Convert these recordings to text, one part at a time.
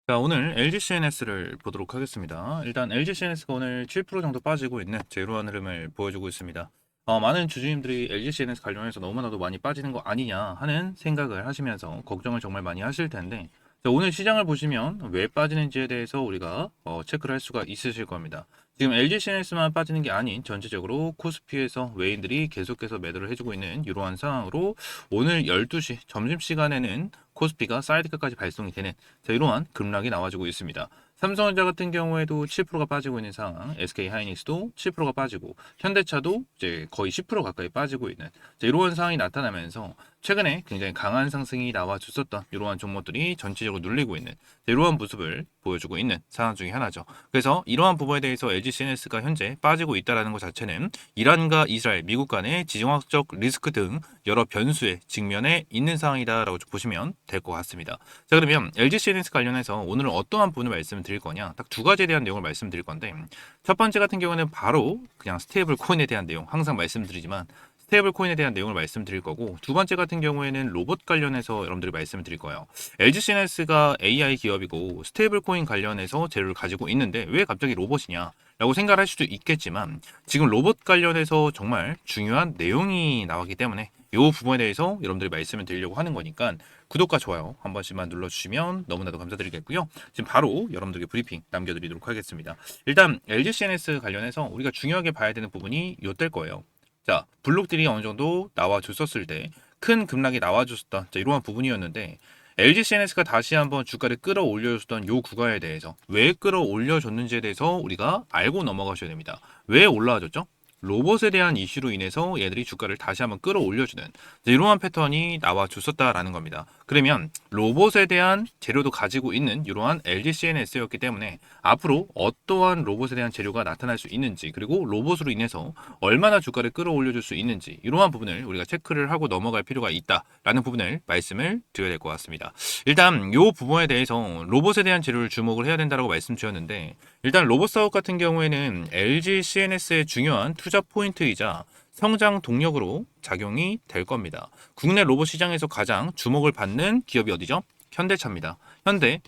자, 오늘 LG CNS를 보도록 하겠습니다. 일단 LG CNS가 오늘 7% 정도 빠지고 있는 제로한 흐름을 보여주고 있습니다. 많은 주주님들이 LG CNS 관련해서 너무나도 많이 빠지는 거 아니냐 하는 생각을 하시면서 걱정을 정말 많이 하실 텐데, 자, 오늘 시장을 보시면 왜 빠지는지에 대해서 우리가 체크를 할 수가 있으실 겁니다. 지금 LG CNS만 빠지는 게 아닌 전체적으로 코스피에서 외인들이 계속해서 매도를 해주고 있는 이러한 상황으로 오늘 12시 점심시간에는 코스피가 사이드카까지 발송이 되는 이러한 급락이 나와주고 있습니다. 삼성전자 같은 경우에도 7%가 빠지고 있는 상황, SK하이닉스도 7%가 빠지고 현대차도 이제 거의 10% 가까이 빠지고 있는 이러한 상황이 나타나면서 최근에 굉장히 강한 상승이 나와줬었던 이러한 종목들이 전체적으로 눌리고 있는 이러한 모습을 보여주고 있는 상황 중에 하나죠. 그래서 이러한 부분에 대해서 LG CNS가 현재 빠지고 있다는 것 자체는 이란과 이스라엘, 미국 간의 지정학적 리스크 등 여러 변수에 직면해 있는 상황이다라고 보시면 될 것 같습니다. 자, 그러면 LG CNS 관련해서 오늘은 어떠한 부분을 말씀드릴 거냐, 딱 두 가지에 대한 내용을 말씀드릴 건데, 첫 번째 같은 경우는 바로 그냥 스테이블 코인에 대한 내용, 항상 말씀드리지만 스테이블 코인에 대한 내용을 말씀드릴 거고, 두 번째 같은 경우에는 로봇 관련해서 여러분들이 말씀을 드릴 거예요. LG CNS가 AI 기업이고 스테이블 코인 관련해서 재료를 가지고 있는데 왜 갑자기 로봇이냐 라고 생각할 수도 있겠지만, 지금 로봇 관련해서 정말 중요한 내용이 나왔기 때문에 이 부분에 대해서 여러분들이 말씀을 드리려고 하는 거니까 구독과 좋아요 한 번씩만 눌러주시면 너무나도 감사드리겠고요. 지금 바로 여러분들에게 브리핑 남겨드리도록 하겠습니다. 일단 LG CNS 관련해서 우리가 중요하게 봐야 되는 부분이 요때일 거예요. 자, 블록들이 어느 정도 나와줬었을 때 큰 급락이 나와줬었던 이러한 부분이었는데, LG CNS가 다시 한번 주가를 끌어올려줬던 요 구간에 대해서 왜 끌어올려줬는지에 대해서 우리가 알고 넘어가셔야 됩니다. 왜 올라와줬죠? 로봇에 대한 이슈로 인해서 얘들이 주가를 다시 한번 끌어올려주는 이러한 패턴이 나와줬었다라는 겁니다. 그러면 로봇에 대한 재료도 가지고 있는 이러한 LG CNS였기 때문에 앞으로 어떠한 로봇에 대한 재료가 나타날 수 있는지, 그리고 로봇으로 인해서 얼마나 주가를 끌어올려줄 수 있는지, 이러한 부분을 우리가 체크를 하고 넘어갈 필요가 있다라는 부분을 말씀을 드려야 될 것 같습니다. 일단 이 부분에 대해서 로봇에 대한 재료를 주목을 해야 된다고 말씀드렸는데, 일단 로봇 사업 같은 경우에는 LG CNS의 중요한 투자 포인트이자 성장 동력으로 작용이 될 겁니다. 국내 로봇 시장에서 가장 주목을 받는 기업이 어디죠? 현대차입니다.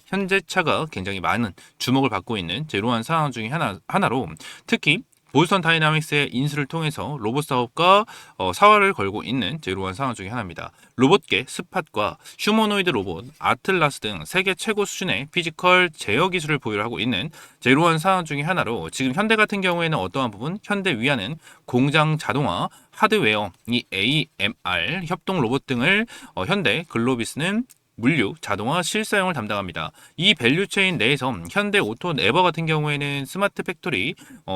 현대차가 굉장히 많은 주목을 받고 있는 이러한 상황 중에 하나로, 특히 보스턴 다이나믹스의 인수를 통해서 로봇 사업과 사활을 걸고 있는 이러한 상황 중에 하나입니다. 로봇계 스팟과 휴머노이드 로봇, 아틀라스 등 세계 최고 수준의 피지컬 제어 기술을 보유하고 있는 이러한 상황 중에 하나로, 지금 현대 같은 경우에는 어떠한 부분? 현대 위아는 공장 자동화, 하드웨어, 이 AMR, 협동 로봇 등을 현대 글로비스는 물류, 자동화, 실사용을 담당합니다. 이 밸류체인 내에서 현대 오토 네버 같은 경우에는 스마트 팩토리,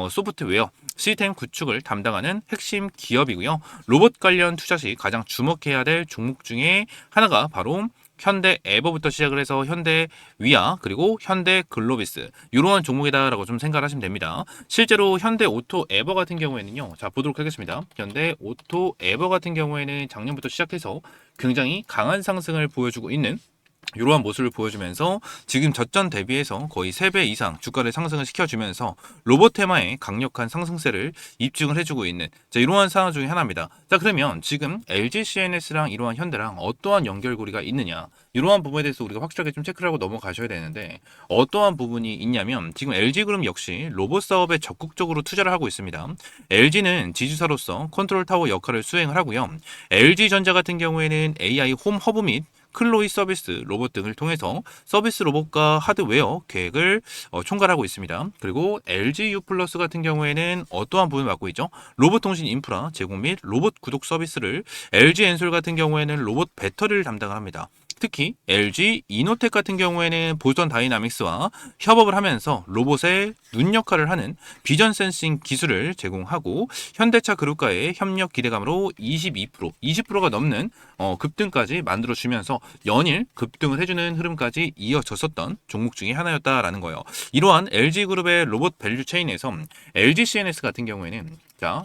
소프트웨어, 시스템 구축을 담당하는 핵심 기업이고요. 로봇 관련 투자 시 가장 주목해야 될 종목 중에 하나가 바로 현대 에버부터 시작을 해서 현대 위아, 그리고 현대 글로비스, 이러한 종목이다라고 좀 생각을 하시면 됩니다. 실제로 현대 오토 에버 같은 경우에는요, 자 보도록 하겠습니다. 현대 오토 에버 같은 경우에는 작년부터 시작해서 굉장히 강한 상승을 보여주고 있는 이러한 모습을 보여주면서 지금 저점 대비해서 거의 3배 이상 주가를 상승을 시켜주면서 로봇 테마에 강력한 상승세를 입증을 해주고 있는 이러한 상황 중에 하나입니다. 자, 그러면 지금 LG CNS랑 이러한 현대랑 어떠한 연결고리가 있느냐, 이러한 부분에 대해서 우리가 확실하게 좀 체크를 하고 넘어가셔야 되는데, 어떠한 부분이 있냐면 지금 LG그룹 역시 로봇 사업에 적극적으로 투자를 하고 있습니다. LG는 지주사로서 컨트롤 타워 역할을 수행을 하고요. LG전자 같은 경우에는 AI 홈 허브 및 클로이 서비스 로봇 등을 통해서 서비스 로봇과 하드웨어 계획을 총괄하고 있습니다. 그리고 LG U 플러스 같은 경우에는 어떠한 부분을 맡고 있죠? 로봇 통신 인프라 제공 및 로봇 구독 서비스를, LG 엔솔 같은 경우에는 로봇 배터리를 담당을 합니다. 특히 LG 이노텍 같은 경우에는 보스턴 다이나믹스와 협업을 하면서 로봇의 눈 역할을 하는 비전 센싱 기술을 제공하고, 현대차 그룹과의 협력 기대감으로 22%, 20%가 넘는 급등까지 만들어주면서 연일 급등을 해주는 흐름까지 이어졌었던 종목 중에 하나였다라는 거예요. 이러한 LG그룹의 로봇 밸류 체인에서 LG CNS 같은 경우에는,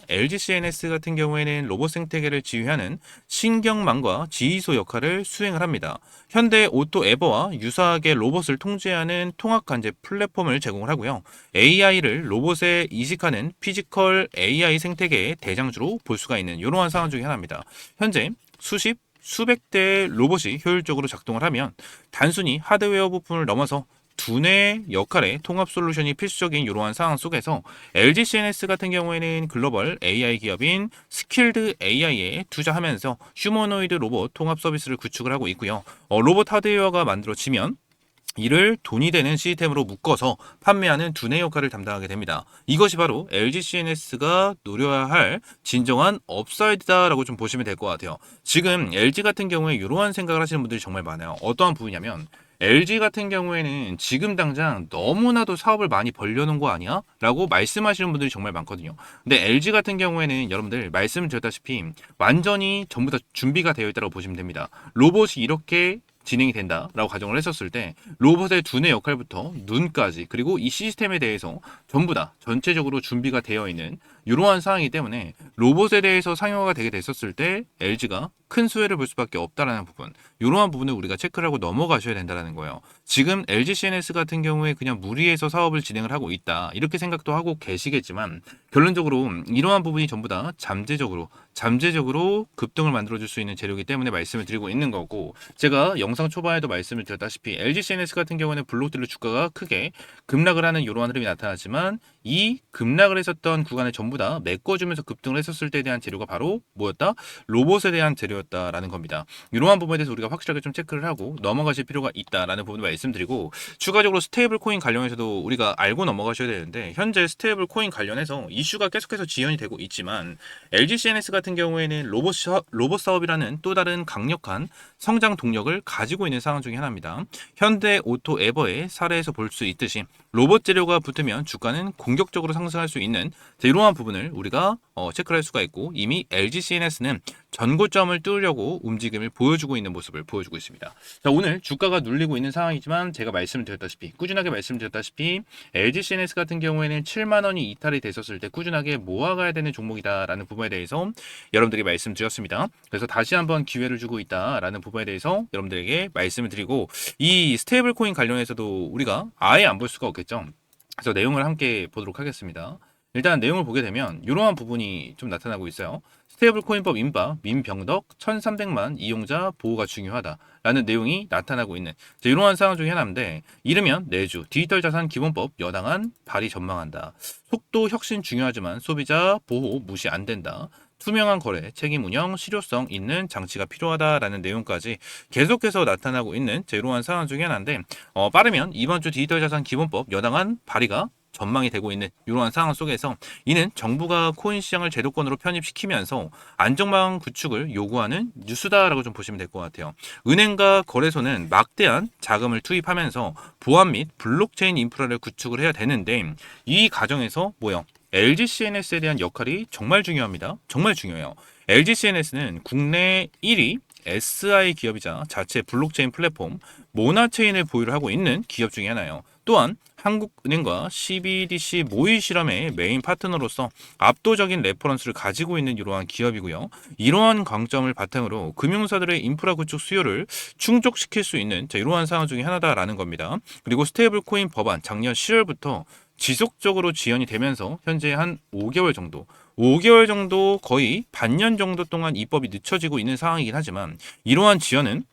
LG CNS 같은 경우에는 로봇 생태계를 지휘하는 신경망과 지휘소 역할을 수행을 합니다. 현대 오토 에버와 유사하게 로봇을 통제하는 통합 관제 플랫폼을 제공을 하고요. AI를 로봇에 이식하는 피지컬 AI 생태계의 대장주로 볼 수가 있는 이러한 상황 중에 하나입니다. 현재 수백 대의 로봇이 효율적으로 작동을 하면 단순히 하드웨어 부품을 넘어서 두뇌 역할의 통합 솔루션이 필수적인 이러한 상황 속에서 LG CNS 같은 경우에는 글로벌 AI 기업인 스킬드 AI에 투자하면서 휴머노이드 로봇 통합 서비스를 구축을 하고 있고요. 로봇 하드웨어가 만들어지면 이를 돈이 되는 시스템으로 묶어서 판매하는 두뇌 역할을 담당하게 됩니다. 이것이 바로 LG CNS가 노려야 할 진정한 업사이드다라고 좀 보시면 될 것 같아요. 지금 LG 같은 경우에 이러한 생각을 하시는 분들이 정말 많아요. 어떠한 부분이냐면 LG 같은 경우에는 지금 당장 너무나도 사업을 많이 벌려놓은 거 아니야? 라고 말씀하시는 분들이 정말 많거든요. 근데 LG 같은 경우에는 여러분들 말씀드렸다시피 완전히 전부 다 준비가 되어 있다고 보시면 됩니다. 로봇이 이렇게 진행이 된다라고 가정을 했었을 때 로봇의 두뇌 역할부터 눈까지 그리고 이 시스템에 대해서 전부 다 전체적으로 준비가 되어 있는 이러한 상황이기 때문에 로봇에 대해서 상용화가 되게 됐었을 때 LG가 큰 수혜를 볼 수밖에 없다라는 부분, 이러한 부분을 우리가 체크를 하고 넘어가셔야 된다는 거예요. 지금 LG CNS 같은 경우에 그냥 무리해서 사업을 진행을 하고 있다 이렇게 생각도 하고 계시겠지만 결론적으로 이러한 부분이 전부 다 잠재적으로 급등을 만들어줄 수 있는 재료이기 때문에 말씀을 드리고 있는 거고, 제가 영상 초반에도 말씀을 드렸다시피 LG CNS 같은 경우에는 블록딜로 주가가 크게 급락을 하는 이러한 흐름이 나타나지만 이 급락을 했었던 구간을 전부 다 메꿔주면서 급등을 했었을 때에 대한 재료가 바로 뭐였다? 로봇에 대한 재료였다라는 겁니다. 이러한 부분에 대해서 우리가 확실하게 좀 체크를 하고 넘어가실 필요가 있다라는 부분을 말씀드리고, 추가적으로 스테이블 코인 관련해서도 우리가 알고 넘어가셔야 되는데, 현재 스테이블 코인 관련해서 이슈가 계속해서 지연이 되고 있지만 LG CNS 같은 경우에는 로봇 사업이라는 또 다른 강력한 성장 동력을 가지고 있는 상황 중에 하나입니다. 현대 오토 에버의 사례에서 볼 수 있듯이 로봇 재료가 붙으면 주가는 공격적으로 상승할 수 있는 이러한 부분을 우리가 체크를 할 수가 있고, 이미 LG CNS는 전고점을 뚫으려고 움직임을 보여주고 있는 모습을 보여주고 있습니다. 자, 오늘 주가가 눌리고 있는 상황이지만 제가 꾸준하게 말씀드렸다시피 LG CNS 같은 경우에는 7만 원이 이탈이 됐었을 때 꾸준하게 모아가야 되는 종목이다라는 부분에 대해서 여러분들에게 말씀드렸습니다. 그래서 다시 한번 기회를 주고 있다라는 부분에 대해서 여러분들에게 말씀을 드리고, 이 스테이블 코인 관련해서도 우리가 아예 안 볼 수가 없겠죠. 그래서 내용을 함께 보도록 하겠습니다. 일단 내용을 보게 되면 이러한 부분이 좀 나타나고 있어요. 스테이블 코인법 인바 민병덕 1300만 이용자 보호가 중요하다라는 내용이 나타나고 있는 이러한 상황 중에 하나인데, 이르면 내주 디지털 자산 기본법 여당안 발의 전망한다. 속도 혁신 중요하지만 소비자 보호 무시 안 된다. 투명한 거래, 책임 운영, 실효성 있는 장치가 필요하다라는 내용까지 계속해서 나타나고 있는 이러한 상황 중에 하나인데, 빠르면 이번 주 디지털 자산 기본법 여당안 발의가 전망이 되고 있는 이러한 상황 속에서 이는 정부가 코인 시장을 제도권으로 편입시키면서 안정망 구축을 요구하는 뉴스다라고 좀 보시면 될 것 같아요. 은행과 거래소는 막대한 자금을 투입하면서 보안 및 블록체인 인프라를 구축을 해야 되는데, 이 과정에서 LG CNS에 대한 역할이 정말 중요합니다. 정말 중요해요. LG CNS는 국내 1위 SI 기업이자 자체 블록체인 플랫폼 모나체인을 보유를 하고 있는 기업 중에 하나예요. 또한 한국은행과 CBDC 모의 실험의 메인 파트너로서 압도적인 레퍼런스를 가지고 있는 이러한 기업이고요. 이러한 강점을 바탕으로 금융사들의 인프라 구축 수요를 충족시킬 수 있는 이러한 상황 중에 하나다라는 겁니다. 그리고 스테이블 코인 법안 작년 10월부터 지속적으로 지연이 되면서 현재 한 5개월 정도 거의 반년 정도 동안 입법이 늦춰지고 있는 상황이긴 하지만, 이러한 지연은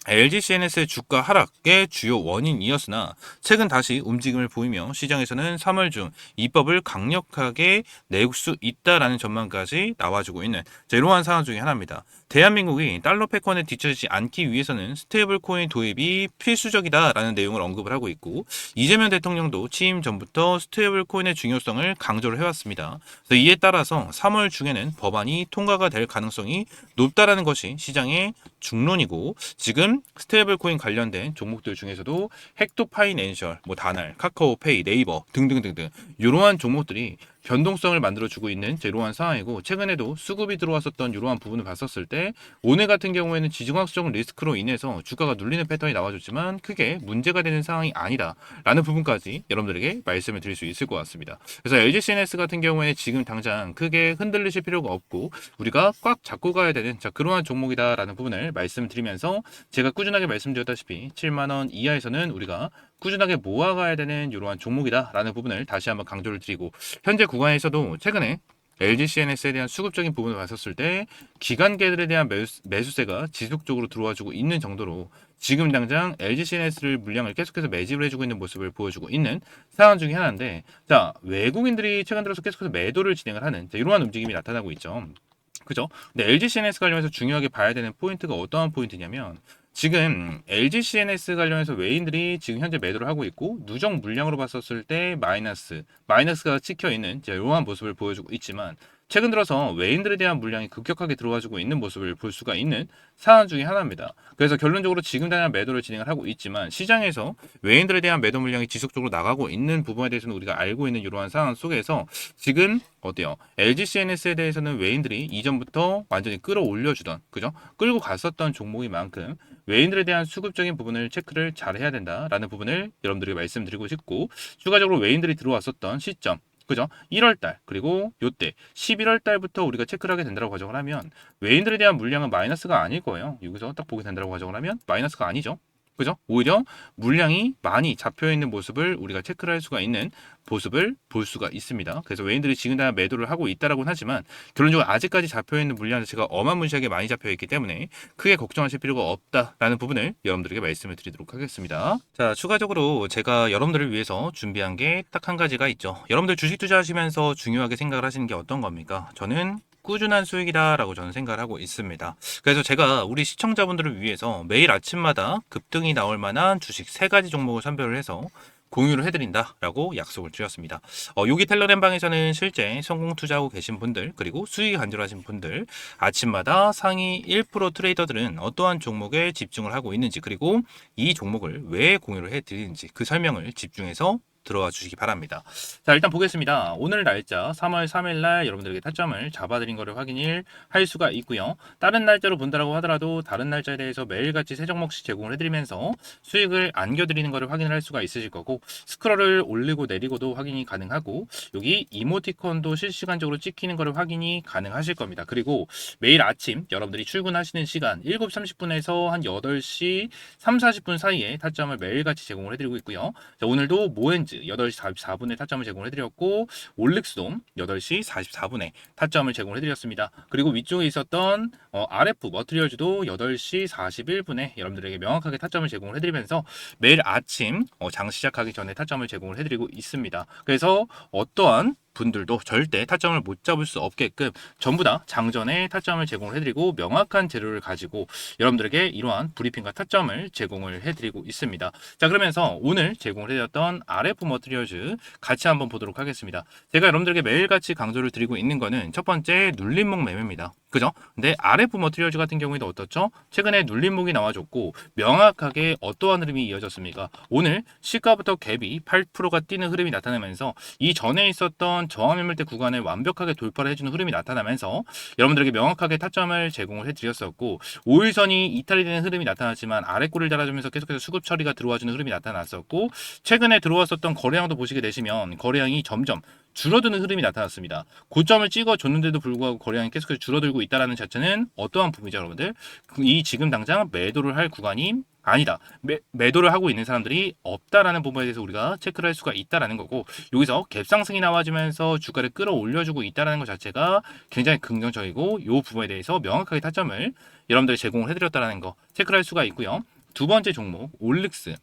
LG CNS의 주가 하락의 주요 원인이었으나 최근 다시 움직임을 보이며 시장에서는 3월 중 입법을 강력하게 낼 수 있다라는 전망까지 나와주고 있는 이러한 상황 중에 하나입니다. 대한민국이 달러 패권에 뒤처지지 않기 위해서는 스테이블 코인 도입이 필수적이다라는 내용을 언급을 하고 있고, 이재명 대통령도 취임 전부터 스테이블 코인의 중요성을 강조를 해왔습니다. 그래서 이에 따라서 3월 중에는 법안이 통과가 될 가능성이 높다라는 것이 시장의 중론이고, 지금 스테이블 코인 관련된 종목들 중에서도 헥토 파이낸셜, 다날, 카카오페이, 네이버 등등등등 이러한 종목들이 변동성을 만들어주고 있는 이러한 상황이고, 최근에도 수급이 들어왔었던 이러한 부분을 봤었을 때 오늘 같은 경우에는 지정학적 리스크로 인해서 주가가 눌리는 패턴이 나와줬지만 크게 문제가 되는 상황이 아니다라는 부분까지 여러분들에게 말씀을 드릴 수 있을 것 같습니다. 그래서 LG CNS 같은 경우에 지금 당장 크게 흔들리실 필요가 없고 우리가 꽉 잡고 가야 되는 그러한 종목이다라는 부분을 말씀드리면서, 제가 꾸준하게 말씀드렸다시피 7만원 이하에서는 우리가 꾸준하게 모아가야 되는 이러한 종목이다라는 부분을 다시 한번 강조를 드리고, 현재 구간에서도 최근에 LG CNS에 대한 수급적인 부분을 봤었을 때 기관계들에 대한 매수세가 지속적으로 들어와주고 있는 정도로 지금 당장 LG CNS를 물량을 계속해서 매집을 해주고 있는 모습을 보여주고 있는 상황 중에 하나인데, 자, 외국인들이 최근 들어서 계속해서 매도를 진행을 하는 이러한 움직임이 나타나고 있죠. 그죠? 근데 LG CNS 관련해서 중요하게 봐야 되는 포인트가 어떠한 포인트냐면, 지금 LG CNS 관련해서 외인들이 지금 현재 매도를 하고 있고, 누적 물량으로 봤었을 때 마이너스가 찍혀 있는 이러한 모습을 보여주고 있지만, 최근 들어서 외인들에 대한 물량이 급격하게 들어와주고 있는 모습을 볼 수가 있는 상황 중에 하나입니다. 그래서 결론적으로 지금 당장 매도를 진행을 하고 있지만, 시장에서 외인들에 대한 매도 물량이 지속적으로 나가고 있는 부분에 대해서는 우리가 알고 있는 이러한 상황 속에서 지금 어때요? LG CNS에 대해서는 외인들이 이전부터 완전히 끌어올려주던, 그죠? 끌고 갔었던 종목인 만큼 외인들에 대한 수급적인 부분을 체크를 잘 해야 된다라는 부분을 여러분들에게 말씀드리고 싶고, 추가적으로 외인들이 들어왔었던 시점, 그죠? 1월 달, 그리고 요때 11월 달부터 우리가 체크를 하게 된다고 가정을 하면, 외인들에 대한 물량은 마이너스가 아닐 거예요. 여기서 딱 보게 된다고 가정을 하면 마이너스가 아니죠. 그죠? 오히려 물량이 많이 잡혀 있는 모습을 우리가 체크를 할 수가 있는 모습을 볼 수가 있습니다. 그래서 외인들이 지금 다 매도를 하고 있다라고는 하지만, 결론적으로 아직까지 잡혀 있는 물량 자체가 어마무시하게 많이 잡혀 있기 때문에 크게 걱정하실 필요가 없다라는 부분을 여러분들에게 말씀을 드리도록 하겠습니다. 자, 추가적으로 제가 여러분들을 위해서 준비한 게 딱 한 가지가 있죠. 여러분들 주식 투자하시면서 중요하게 생각을 하시는 게 어떤 겁니까? 저는 꾸준한 수익이다라고 저는 생각을 하고 있습니다. 그래서 제가 우리 시청자분들을 위해서 매일 아침마다 급등이 나올 만한 주식 3가지 종목을 선별을 해서 공유를 해드린다라고 약속을 드렸습니다. 여기 텔레그램 방에서는 실제 성공 투자하고 계신 분들, 그리고 수익이 간절하신 분들, 아침마다 상위 1% 트레이더들은 어떠한 종목에 집중을 하고 있는지, 그리고 이 종목을 왜 공유를 해드리는지 그 설명을 집중해서 들어와 주시기 바랍니다. 자, 일단 보겠습니다. 오늘 날짜 3월 3일 날 여러분들에게 타점을 잡아드린 거를 확인을 할 수가 있고요. 다른 날짜로 본다라고 하더라도 다른 날짜에 대해서 매일같이 세 종목씩 제공을 해드리면서 수익을 안겨드리는 거를 확인을 할 수가 있으실 거고, 스크롤을 올리고 내리고도 확인이 가능하고, 여기 이모티콘도 실시간적으로 찍히는 거를 확인이 가능하실 겁니다. 그리고 매일 아침 여러분들이 출근하시는 시간 7시 30분에서 한 8시 3, 40분 사이에 타점을 매일같이 제공을 해드리고 있고요. 자, 오늘도 모엔즈 8시 44분에 타점을 제공을 해드렸고, 올릭스도 8시 44분에 타점을 제공을 해드렸습니다. 그리고 위쪽에 있었던 RF 머트리얼즈도 8시 41분에 여러분들에게 명확하게 타점을 제공을 해드리면서 매일 아침 장 시작하기 전에 타점을 제공을 해드리고 있습니다. 그래서 어떠한 분들도 절대 타점을 못 잡을 수 없게끔 전부 다 장전에 타점을 제공을 해드리고, 명확한 재료를 가지고 여러분들에게 이러한 브리핑과 타점을 제공을 해드리고 있습니다. 자, 그러면서 오늘 제공을 해드렸던 RF 머티리얼즈 같이 한번 보도록 하겠습니다. 제가 여러분들에게 매일같이 강조를 드리고 있는 거는 첫 번째 눌림목 매매입니다. 그죠? 근데 RF 머티리얼즈 같은 경우에도 어떻죠? 최근에 눌림목이 나와줬고 명확하게 어떠한 흐름이 이어졌습니까? 오늘 시가부터 갭이 8%가 뛰는 흐름이 나타나면서 이 전에 있었던 저항 매물대 구간을 완벽하게 돌파를 해주는 흐름이 나타나면서 여러분들에게 명확하게 타점을 제공을 해드렸었고, 5일선이 이탈이 되는 흐름이 나타났지만 아래꼬리를 달아주면서 계속해서 수급 처리가 들어와주는 흐름이 나타났었고, 최근에 들어왔었던 거래량도 보시게 되시면 거래량이 점점 줄어드는 흐름이 나타났습니다. 고점을 찍어줬는데도 불구하고 거래량이 계속해서 줄어들고 있다는 자체는 어떠한 부분이죠, 여러분들? 이 지금 당장 매도를 할 구간이 아니다. 매도를 하고 있는 사람들이 없다라는 부분에 대해서 우리가 체크를 할 수가 있다라는 거고, 여기서 갭상승이 나와주면서 주가를 끌어올려주고 있다라는 것 자체가 굉장히 긍정적이고, 이 부분에 대해서 명확하게 타점을 여러분들이 제공을 해드렸다라는 거 체크를 할 수가 있고요. 두 번째 종목 올릭스.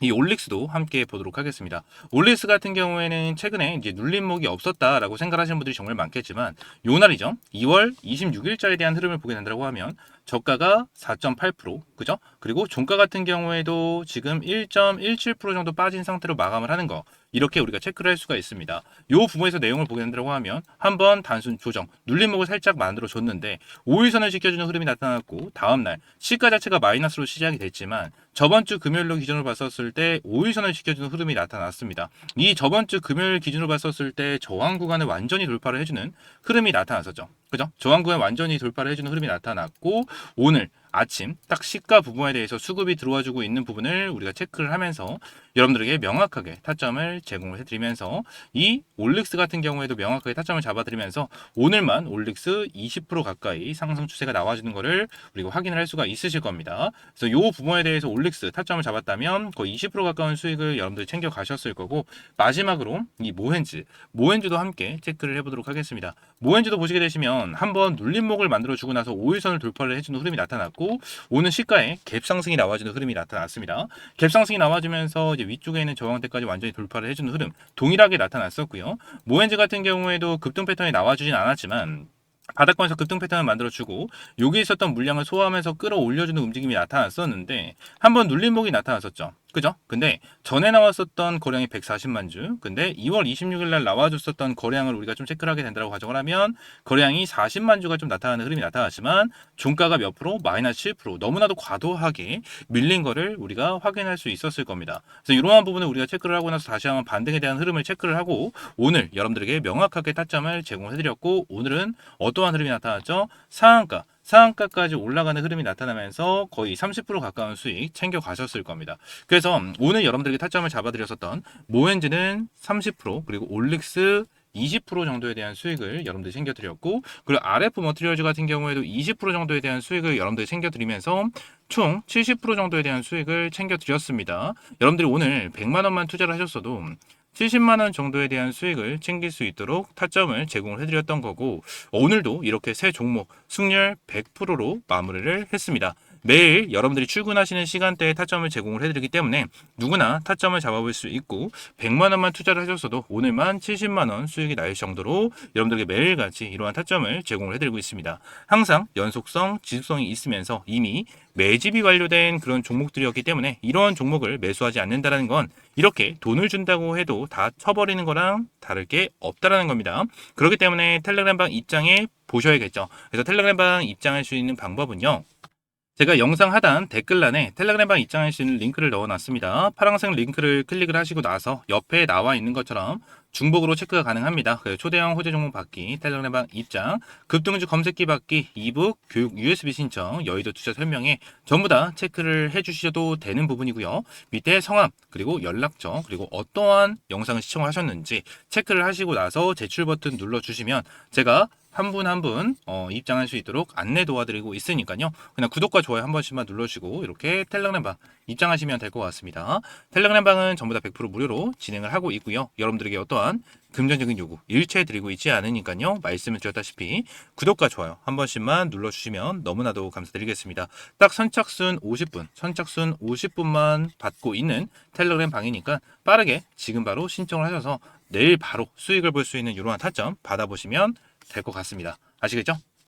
이 올릭스도 함께 보도록 하겠습니다. 올릭스 같은 경우에는 최근에 이제 눌림목이 없었다라고 생각하시는 분들이 정말 많겠지만, 요 날이죠. 2월 26일자에 대한 흐름을 보게 된다고 하면 저가가 4.8%, 그죠? 그리고 종가 같은 경우에도 지금 1.17% 정도 빠진 상태로 마감을 하는 거, 이렇게 우리가 체크를 할 수가 있습니다. 요 부분에서 내용을 보게 된다고 하면 한번 단순 조정, 눌림목을 살짝 만들어 줬는데 5일선을 지켜주는 흐름이 나타났고, 다음날 시가 자체가 마이너스로 시작이 됐지만 저번 주 금요일로 기준으로 봤었을 때 5일선을 지켜주는 흐름이 나타났습니다. 이 저번 주 금요일 기준으로 봤었을 때 저항 구간을 완전히 돌파를 해주는 흐름이 나타났었죠. 그죠? 저항 구간 완전히 돌파를 해주는 흐름이 나타났고, 오늘 아침 딱 시가 부분에 대해서 수급이 들어와주고 있는 부분을 우리가 체크를 하면서 여러분들에게 명확하게 타점을 제공을 해드리면서, 이 올릭스 같은 경우에도 명확하게 타점을 잡아드리면서 오늘만 올릭스 20% 가까이 상승 추세가 나와주는 것을 우리가 확인을 할 수가 있으실 겁니다. 그래서 이 부분에 대해서 올릭스 타점을 잡았다면 거의 20% 가까운 수익을 여러분들 챙겨 가셨을 거고, 마지막으로 이 모헨즈도 함께 체크를 해보도록 하겠습니다. 모헨즈도 보시게 되시면 한번 눌림목을 만들어 주고 나서 5일선을 돌파를 해주는 흐름이 나타났고, 나왔고 오는 시가에 갭 상승이 나와주는 흐름이 나타났습니다. 갭 상승이 나와주면서 이제 위쪽에 있는 저항대까지 완전히 돌파를 해주는 흐름 동일하게 나타났었고요. 모엔즈 같은 경우에도 급등 패턴이 나와주진 않았지만 바닥권에서 급등 패턴을 만들어주고 여기 있었던 물량을 소화하면서 끌어올려주는 움직임이 나타났었는데 한번 눌림목이 나타났었죠. 그죠? 근데 전에 나왔었던 거량이 140만 주, 근데 2월 26일 날 나와줬었던 거량을 우리가 좀 체크를 하게 된다고 가정을 하면 거량이 40만 주가 좀 나타나는 흐름이 나타났지만 종가가 몇 프로? 마이너스 7%. 너무나도 과도하게 밀린 거를 우리가 확인할 수 있었을 겁니다. 그래서 이러한 부분을 우리가 체크를 하고 나서 다시 한번 반등에 대한 흐름을 체크를 하고 오늘 여러분들에게 명확하게 타점을 제공해드렸고 오늘은 어떠한 흐름이 나타났죠? 상한가까지 올라가는 흐름이 나타나면서 거의 30% 가까운 수익 챙겨 가셨을 겁니다. 그래서 오늘 여러분들에게 타점을 잡아드렸었던 모엔즈는 30% 그리고 올릭스 20% 정도에 대한 수익을 여러분들이 챙겨드렸고 그리고 RF 머티리얼즈 같은 경우에도 20% 정도에 대한 수익을 여러분들이 챙겨드리면서 총 70% 정도에 대한 수익을 챙겨드렸습니다. 여러분들이 오늘 100만 원만 투자를 하셨어도 70만 원 정도에 대한 수익을 챙길 수 있도록 타점을 제공을 해드렸던 거고 오늘도 이렇게 새 종목 승률 100%로 마무리를 했습니다. 매일 여러분들이 출근하시는 시간대에 타점을 제공을 해드리기 때문에 누구나 타점을 잡아볼 수 있고 100만 원만 투자를 하셨어도 오늘만 70만 원 수익이 날 정도로 여러분들에게 매일같이 이러한 타점을 제공을 해드리고 있습니다. 항상 연속성, 지속성이 있으면서 이미 매집이 완료된 그런 종목들이었기 때문에 이러한 종목을 매수하지 않는다는 건 이렇게 돈을 준다고 해도 다 쳐버리는 거랑 다를 게 없다라는 겁니다. 그렇기 때문에 텔레그램방 입장에 보셔야겠죠. 그래서 텔레그램방 입장할 수 있는 방법은요. 제가 영상 하단 댓글란에 텔레그램방 입장할 수 있는 링크를 넣어놨습니다. 파란색 링크를 클릭을 하시고 나서 옆에 나와 있는 것처럼 중복으로 체크가 가능합니다. 초대형 호재 종목 받기, 텔레그램방 입장, 급등주 검색기 받기, 이북, 교육 USB 신청, 여의도 투자 설명에 전부 다 체크를 해주셔도 되는 부분이고요. 밑에 성함, 그리고 연락처, 그리고 어떠한 영상을 시청을 하셨는지 체크를 하시고 나서 제출 버튼 눌러주시면 제가 한 분 한 분 입장할 수 있도록 안내 도와드리고 있으니까요. 그냥 구독과 좋아요 한 번씩만 눌러주시고 이렇게 텔레그램방 입장하시면 될 것 같습니다. 텔레그램방은 전부 다 100% 무료로 진행을 하고 있고요. 여러분들에게 어떠한 금전적인 요구 일체 드리고 있지 않으니까요. 말씀을 드렸다시피 구독과 좋아요 한 번씩만 눌러주시면 너무나도 감사드리겠습니다. 딱 선착순 50분만 받고 있는 텔레그램 방이니까 빠르게 지금 바로 신청을 하셔서 내일 바로 수익을 볼 수 있는 이러한 타점 받아보시면 될 것 같습니다. 아시겠죠?